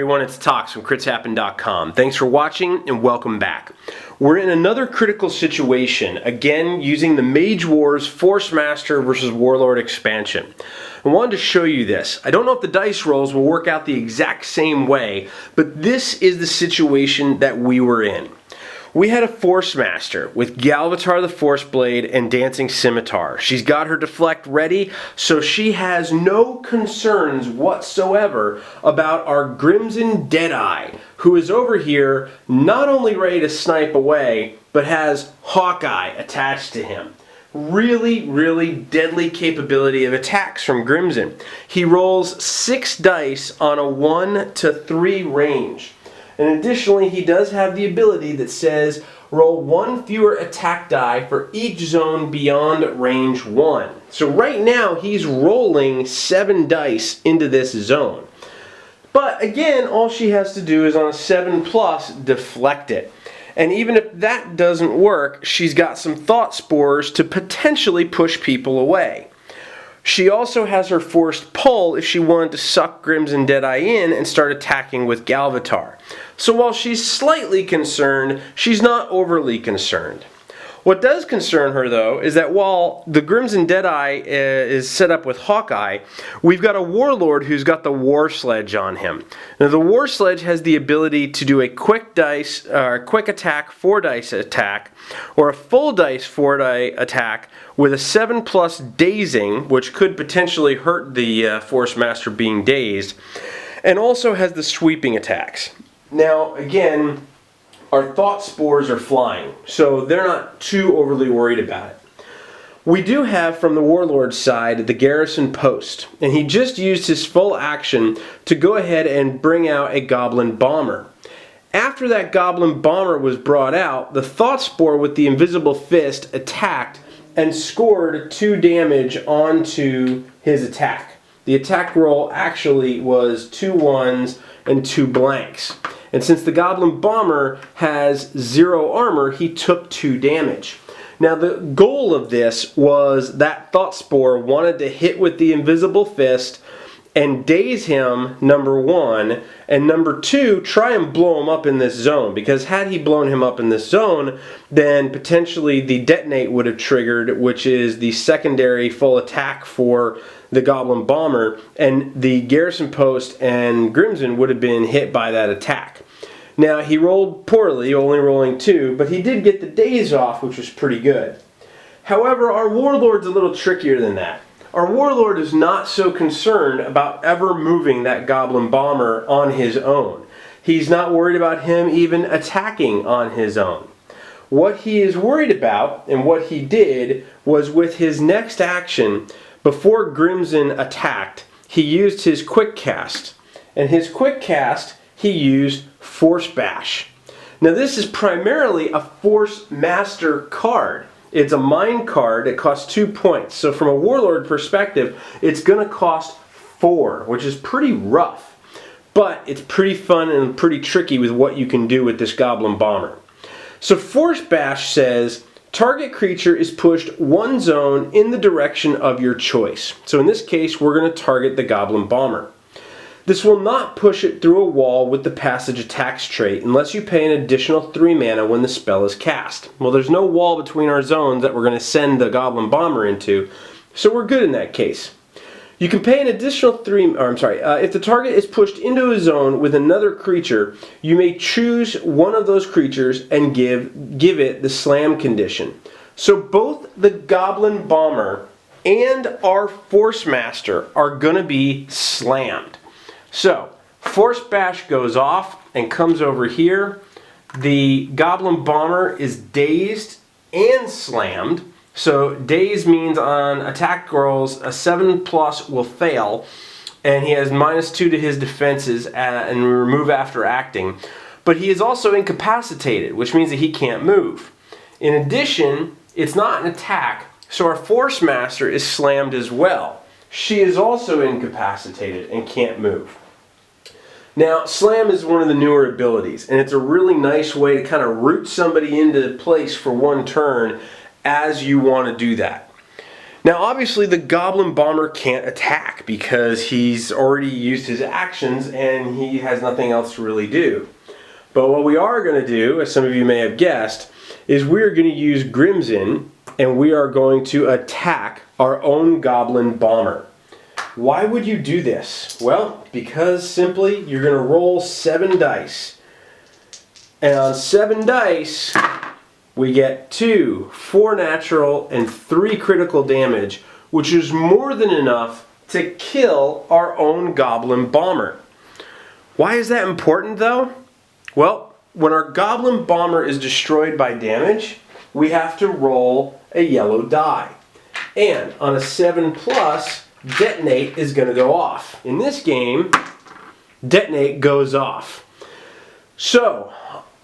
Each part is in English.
everyone, it's Tox from critshappen.com. Thanks for watching and welcome back. We're in another critical situation, again using the Mage Wars Force Master versus Warlord expansion. I wanted to show you this. I don't know if the dice rolls will work out the exact same way, but this is the situation that we were in. We had a Force Master with Galvatar the Force Blade and Dancing Scimitar. She's got her deflect ready, so she has no concerns whatsoever about our Crimson Deadeye, who is over here not only ready to snipe away, but has Hawkeye attached to him. Really deadly capability of attacks from Crimson. He rolls 6 dice on a 1 to 3 range. And additionally, he does have the ability that says roll 1 fewer attack die for each zone beyond range 1. So right now he's rolling 7 dice into this zone. But again, all she has to do is on a 7+ deflect it. And even if that doesn't work, she's got some thought spores to potentially push people away. She also has her forced pull if she wanted to suck Crimson Deadeye in and start attacking with Galvatar. So while she's slightly concerned, she's not overly concerned. What does concern her, though, is that while the Crimson Deadeye is set up with Hawkeye, we've got a Warlord who's got the War Sledge on him. Now, the War Sledge has the ability to do a quick attack, 4 dice attack, or a full dice 4 die attack with a 7+ dazing, which could potentially hurt the Force Master being dazed, and also has the sweeping attacks. Now, again, our thought spores are flying, so they're not too overly worried about it. We do have from the Warlord's side the Garrison Post, and he just used his full action to go ahead and bring out a Goblin Bomber. After that Goblin Bomber was brought out, the Thought Spore with the Invisible Fist attacked and scored 2 damage onto his attack. The attack roll actually was 2 1s and 2 blanks. And since the Goblin Bomber has 0 armor, he took 2 damage. Now the goal of this was that Thought Spore wanted to hit with the Invisible Fist and daze him, number 1, and number 2, try and blow him up in this zone. Because had he blown him up in this zone, then potentially the detonate would have triggered, which is the secondary full attack for the Goblin Bomber, and the Garrison Post and Crimson would have been hit by that attack. Now, he rolled poorly, only rolling 2, but he did get the daze off, which was pretty good. However, our Warlord's a little trickier than that. Our Warlord is not so concerned about ever moving that Goblin Bomber on his own. He's not worried about him even attacking on his own. What he is worried about, and what he did, was with his next action, before Crimson attacked, he used his quick cast. And his quick cast, he used Force Bash. Now this is primarily a Force Master card. It's a mind card that costs 2 points. So from a Warlord perspective, it's going to cost 4, which is pretty rough. But it's pretty fun and pretty tricky with what you can do with this Goblin Bomber. So Force Bash says, target creature is pushed 1 zone in the direction of your choice. So in this case, we're going to target the Goblin Bomber. This will not push it through a wall with the Passage Attacks trait unless you pay an additional 3 mana when the spell is cast. Well, there's no wall between our zones that we're going to send the Goblin Bomber into, so we're good in that case. You can pay an additional if the target is pushed into a zone with another creature, you may choose one of those creatures and give it the slam condition. So both the Goblin Bomber and our Force Master are going to be slammed. So, Force Bash goes off and comes over here. The Goblin Bomber is dazed and slammed. So, dazed means on attack rolls, a 7+ will fail. And he has -2 to his defenses and remove after acting. But he is also incapacitated, which means that he can't move. In addition, it's not an attack, so our Force Master is slammed as well. She is also incapacitated and can't move. Now, Slam is one of the newer abilities, and it's a really nice way to kind of root somebody into place for 1 turn as you want to do that. Now obviously the Goblin Bomber can't attack because he's already used his actions and he has nothing else to really do. But what we are going to do, as some of you may have guessed, is we're going to use Crimson and we are going to attack our own Goblin Bomber. Why would you do this? Well, because simply you're going to roll 7 dice. And on 7 dice, we get 2, 4 natural, and 3 critical damage, which is more than enough to kill our own Goblin Bomber. Why is that important though? Well, when our Goblin Bomber is destroyed by damage, we have to roll a yellow die. And on a 7+, Detonate is going to go off. In this game, Detonate goes off. So,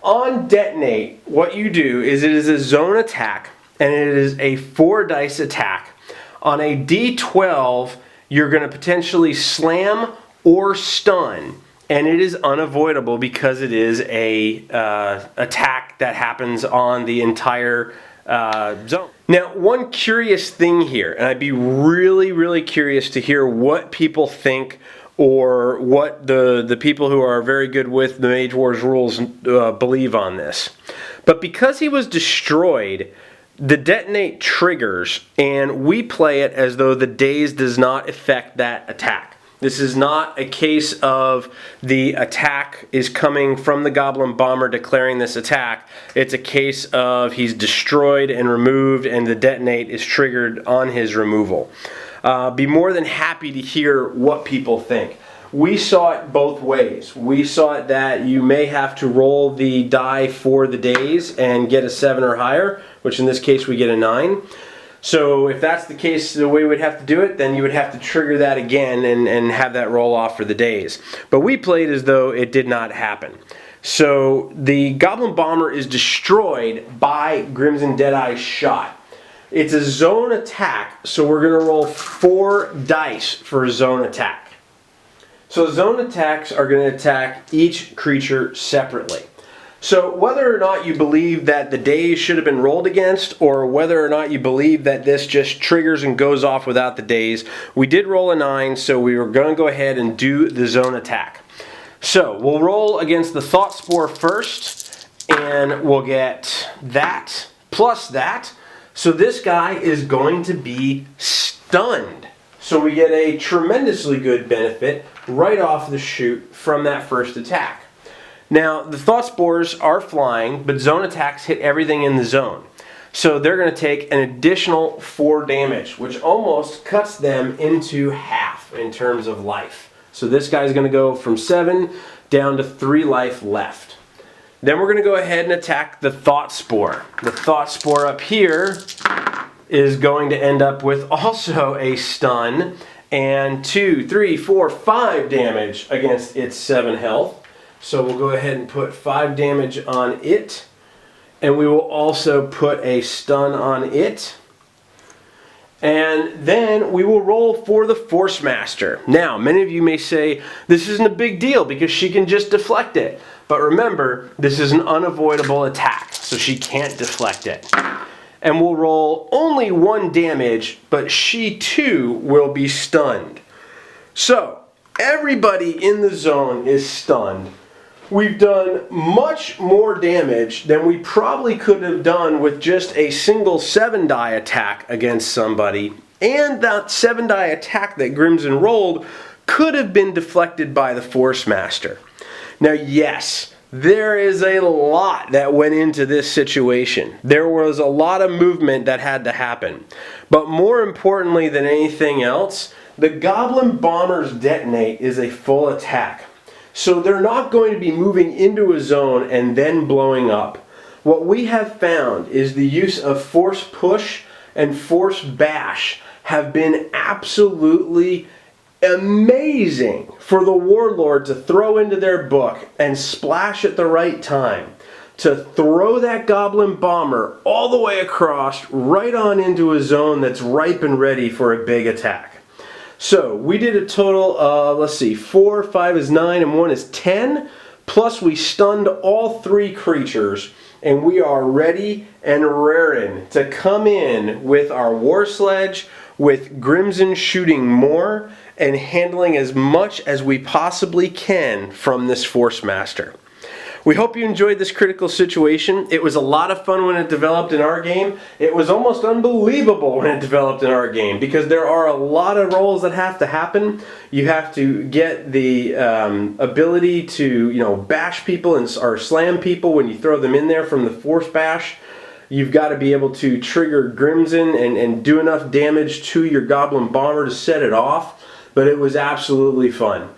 on Detonate, what you do is it is a zone attack, and it is a 4 dice attack. On a D12, you're going to potentially slam or stun, and it is unavoidable because it is a attack that happens on the entire zone. Now, one curious thing here, and I'd be really curious to hear what people think or what the people who are very good with the Mage Wars rules believe on this. But because he was destroyed, the Detonate triggers, and we play it as though the daze does not affect that attack. This is not a case of the attack is coming from the Goblin Bomber declaring this attack. It's a case of he's destroyed and removed and the Detonate is triggered on his removal. Be more than happy to hear what people think. We saw it both ways. We saw it that you may have to roll the die for the daze and get a 7 or higher, which in this case we get a 9. So if that's the case, the way we'd have to do it, then you would have to trigger that again and have that roll off for the daze. But we played as though it did not happen. So the Goblin Bomber is destroyed by Crimson Deadeye's shot. It's a zone attack, so we're going to roll 4 dice for a zone attack. So zone attacks are going to attack each creature separately. So whether or not you believe that the daze should have been rolled against, or whether or not you believe that this just triggers and goes off without the daze, we did roll a 9, so we were going to go ahead and do the zone attack. So we'll roll against the Thought Spore first, and we'll get that plus that. So this guy is going to be stunned. So we get a tremendously good benefit right off the chute from that first attack. Now, the Thought Spores are flying, but zone attacks hit everything in the zone. So they're going to take an additional 4 damage, which almost cuts them into half in terms of life. So this guy's going to go from 7 down to 3 life left. Then we're going to go ahead and attack the Thought Spore. The Thought Spore up here is going to end up with also a stun and 2, 3, 4, 5 damage against its 7 health. So we'll go ahead and put 5 damage on it. And we will also put a stun on it. And then we will roll for the Force Master. Now, many of you may say, this isn't a big deal because she can just deflect it. But remember, this is an unavoidable attack, so she can't deflect it. And we'll roll only 1 damage, but she too will be stunned. So, everybody in the zone is stunned. We've done much more damage than we probably could have done with just a single 7-die attack against somebody. And that 7-die attack that Crimson rolled could have been deflected by the Force Master. Now, yes, there is a lot that went into this situation. There was a lot of movement that had to happen. But more importantly than anything else, the Goblin Bomber's Detonate is a full attack. So they're not going to be moving into a zone and then blowing up. What we have found is the use of Force Push and Force Bash have been absolutely amazing for the Warlord to throw into their book and splash at the right time. To throw that Goblin Bomber all the way across, right on into a zone that's ripe and ready for a big attack. So we did a total of, let's see, 4, 5 is 9, and 1 is 10. Plus we stunned all 3 creatures, and we are ready and raring to come in with our War Sledge, with Grimson shooting more and handling as much as we possibly can from this Force Master. We hope you enjoyed this critical situation. It was a lot of fun when it developed in our game. It was almost unbelievable when it developed in our game because there are a lot of rolls that have to happen. You have to get the ability to, bash people or slam people when you throw them in there from the Force Bash. You've got to be able to trigger Grimson and do enough damage to your Goblin Bomber to set it off. But it was absolutely fun.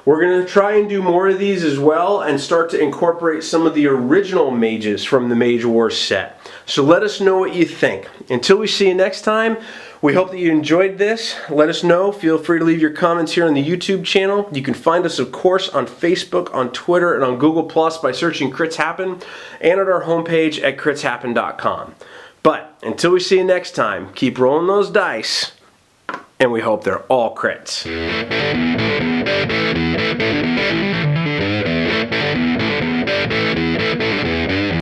We're going to try and do more of these as well and start to incorporate some of the original mages from the Mage Wars set. So let us know what you think. Until we see you next time, we hope that you enjoyed this. Let us know. Feel free to leave your comments here on the YouTube channel. You can find us, of course, on Facebook, on Twitter, and on Google Plus by searching Crits Happen, and at our homepage at critshappen.com. But until we see you next time, keep rolling those dice, and we hope they're all crits.